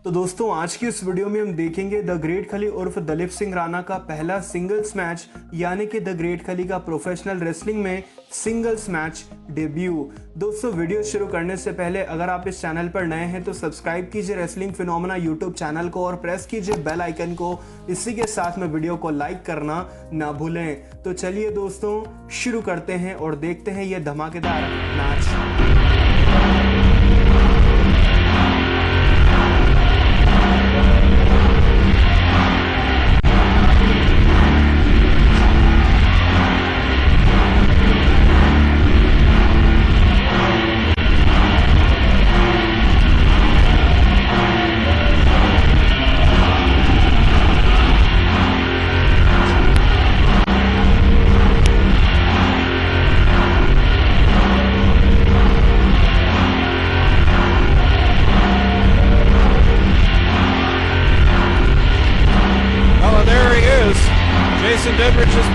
तो दोस्तों आज की इस वीडियो में हम देखेंगे द ग्रेट खली उर्फ दलीप सिंह राणा का पहला सिंगल्स मैच यानी कि द ग्रेट खली का प्रोफेशनल रेसलिंग में सिंगल्स मैच डेब्यू। दोस्तों वीडियो शुरू करने से पहले अगर आप इस चैनल पर नए हैं तो सब्सक्राइब कीजिए रेसलिंग फिनोमेना यूट्यूब चैनल को और प्रेस कीजिए बेल आइकन को। इसी के साथ में वीडियो को लाइक करना ना भूलें। तो चलिए दोस्तों शुरू करते हैं और देखते हैं ये धमाकेदार match.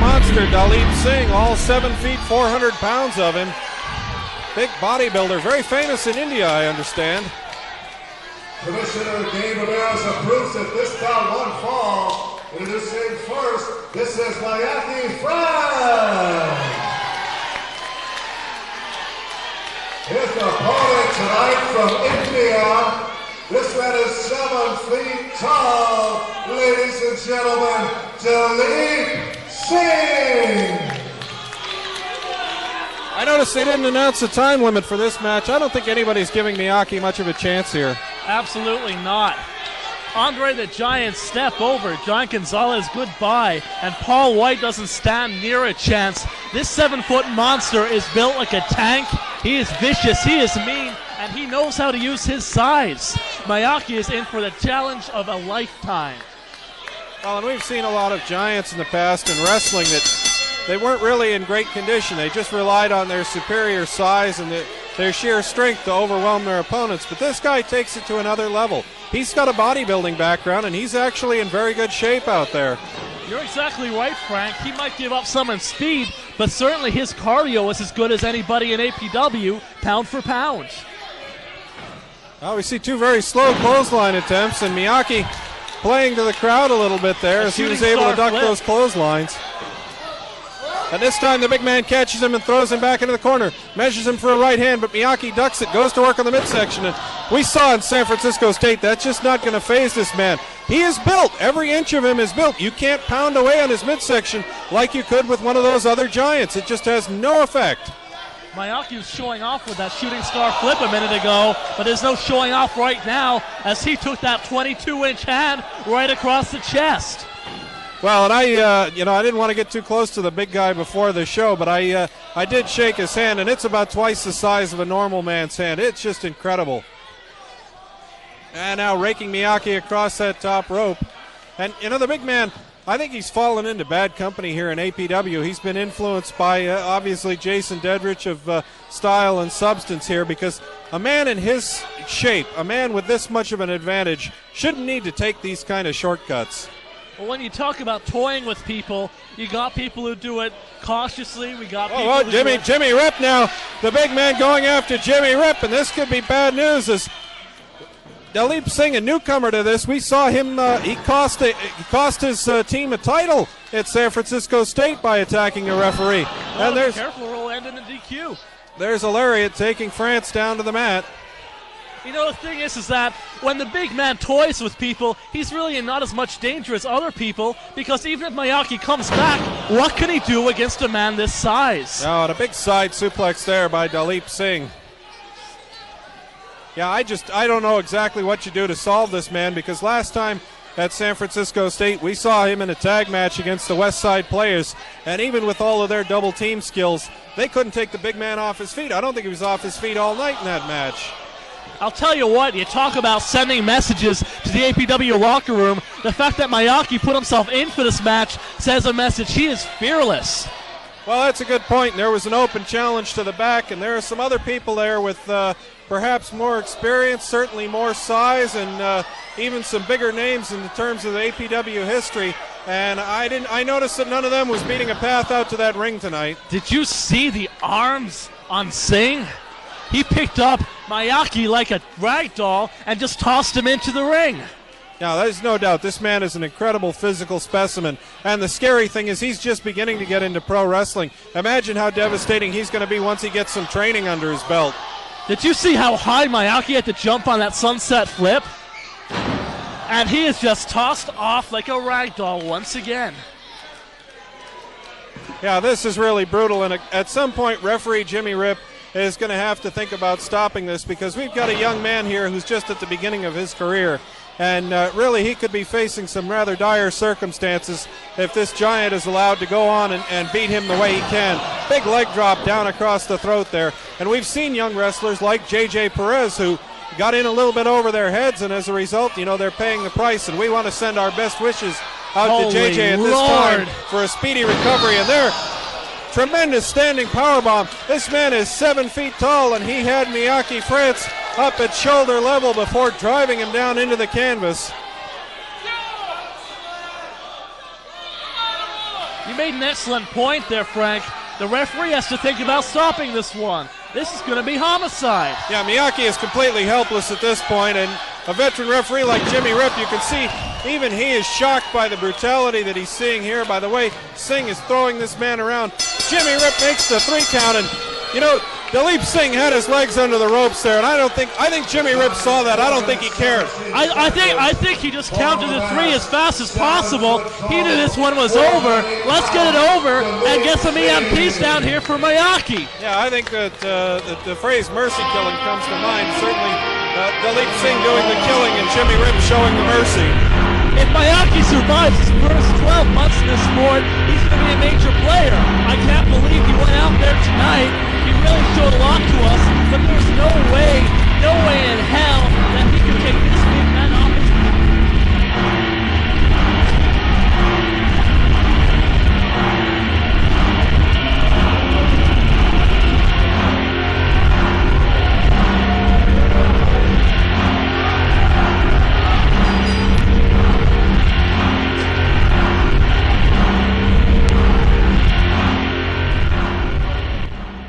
Monster Dalip Singh, all 7 feet 400 pounds of him. Big bodybuilder, very famous in India, I understand. Commissioner Dave Ramirez approves that this bout one fall. Introducing first, this is Miyaki His opponent tonight from India. This man is 7 feet tall. Ladies and gentlemen, Dalip Singh. I noticed they didn't announce a time limit for this match. I don't think anybody's giving Miyaki much of a chance here. Absolutely not. Andre the Giant step over. John Gonzalez goodbye. And Paul White doesn't stand near a chance. This 7-foot monster is built like a tank. He is vicious, he is mean, and he knows how to use his size. Miyaki is in for the challenge of a lifetime. Well, and we've seen a lot of giants in the past in wrestling that they weren't really in great condition. They just relied on their superior size and their sheer strength to overwhelm their opponents. But this guy takes it to another level. He's got a bodybuilding background, and he's actually in very good shape out there. You're exactly right, Frank. He might give up some in speed, but certainly his cardio is as good as anybody in APW, pound for pound. Well, we see two very slow clothesline attempts, and Miyaki playing to the crowd a little bit there as he was able to duck those clotheslines. And this time the big man catches him and throws him back into the corner. Measures him for a right hand, but Miyaki ducks it, goes to work on the midsection. And we saw in San Francisco State that's just not going to faze this man. He is built. Every inch of him is built. You can't pound away on his midsection like you could with one of those other giants. It just has no effect. Miyaki was showing off with that shooting star flip a minute ago, but there's no showing off right now as he took that 22-inch hand right across the chest. Well, and I didn't want to get too close to the big guy before the show, but I did shake his hand, and it's about twice the size of a normal man's hand. It's just incredible. And now raking Miyaki across that top rope. And, the big man, I think he's fallen into bad company here in APW. He's been influenced by, obviously, Jason Dedrich of style and substance here, because a man in his shape, a man with this much of an advantage, shouldn't need to take these kind of shortcuts. Well, when you talk about toying with people, you got people who do it cautiously. We got people who Jimmy Rip now. The big man going after Jimmy Rip, and this could be bad news as Dalip Singh, a newcomer to this. We saw him, he cost his team a title at San Francisco State by attacking a referee. And there's careful, will end in a DQ. There's a lariat taking France down to the mat. The thing is that when the big man toys with people, he's really in not as much danger as other people, because even if Miyaki comes back, what can he do against a man this size? Oh, and a big side suplex there by Dalip Singh. Yeah, I don't know exactly what you do to solve this man, because last time at San Francisco State, we saw him in a tag match against the West Side players, and even with all of their double team skills, they couldn't take the big man off his feet. I don't think he was off his feet all night in that match. I'll tell you what, you talk about sending messages to the APW locker room. The fact that Miyaki put himself in for this match says a message. He is fearless. Well, that's a good point. There was an open challenge to the back, and there are some other people there with perhaps more experience, certainly more size, and even some bigger names in terms of the APW history. And I noticed that none of them was beating a path out to that ring tonight. Did you see the arms on Singh? He picked up Miyaki like a rag doll and just tossed him into the ring. Now, there's no doubt this man is an incredible physical specimen, and the scary thing is he's just beginning to get into pro wrestling. Imagine how devastating he's going to be once he gets some training under his belt. Did you see how high Miyaki had to jump on that sunset flip? And he is just tossed off like a rag doll once again. Yeah, this is really brutal, and at some point referee Jimmy Rip is going to have to think about stopping this, because we've got a young man here who's just at the beginning of his career, and really he could be facing some rather dire circumstances if this giant is allowed to go on and beat him the way he can. Big leg drop down across the throat there, and we've seen young wrestlers like J.J. Perez who got in a little bit over their heads, and as a result, you know, they're paying the price, and we want to send our best wishes out to JJ at this time for a speedy recovery. And there, tremendous standing powerbomb. This man is 7 feet tall, and he had Miyaki France up at shoulder level before driving him down into the canvas. You made an excellent point there, Frank. The referee has to think about stopping this one. This is going to be homicide. Yeah, Miyaki is completely helpless at this point, and a veteran referee like Jimmy Rip, you can see even he is shocked by the brutality that he's seeing here. By the way, Singh is throwing this man around. Jimmy Rip makes the 3 count, and you know, Dalip Singh had his legs under the ropes there, and I think Jimmy Rip saw that. I don't think he cared. I think he just counted to 3 as fast as possible. He knew this one was over. Let's get it over and get some EMPs down here for Miyaki. Yeah, I think that the phrase mercy killing comes to mind. Certainly Dalip Singh doing the killing and Jimmy Rip showing the mercy. If Miyaki survives his first 12 months in this sport, he's going to be a major player. I can't believe he went out there tonight. He really showed a lot to us, but there's no way in hell that he could take this big man off his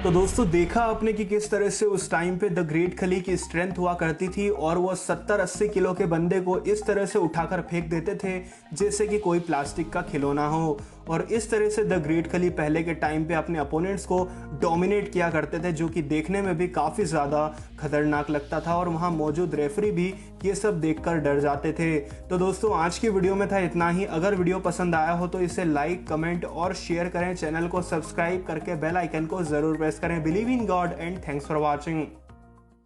तो दोस्तों देखा आपने कि किस तरह से उस time पे द ग्रेट खली की स्ट्रेंथ हुआ करती थी और वो 70-80 किलो के बंदे को इस तरह से उठाकर फेंक देते थे जैसे कि कोई प्लास्टिक का खिलौना हो। और इस तरह से द ग्रेट खली पहले के टाइम पे अपने अपोनेंट्स को डोमिनेट किया करते थे, जो कि देखने में भी काफ़ी ज़्यादा खतरनाक लगता था और वहाँ मौजूद रेफरी भी ये सब देखकर डर जाते थे। तो दोस्तों आज की वीडियो में था इतना ही। अगर वीडियो पसंद आया हो तो इसे लाइक, कमेंट और शेयर करें। चैनल को सब्सक्राइब करके बेल आइकन को ज़रूर प्रेस करें। Believe in God and thanks for watching.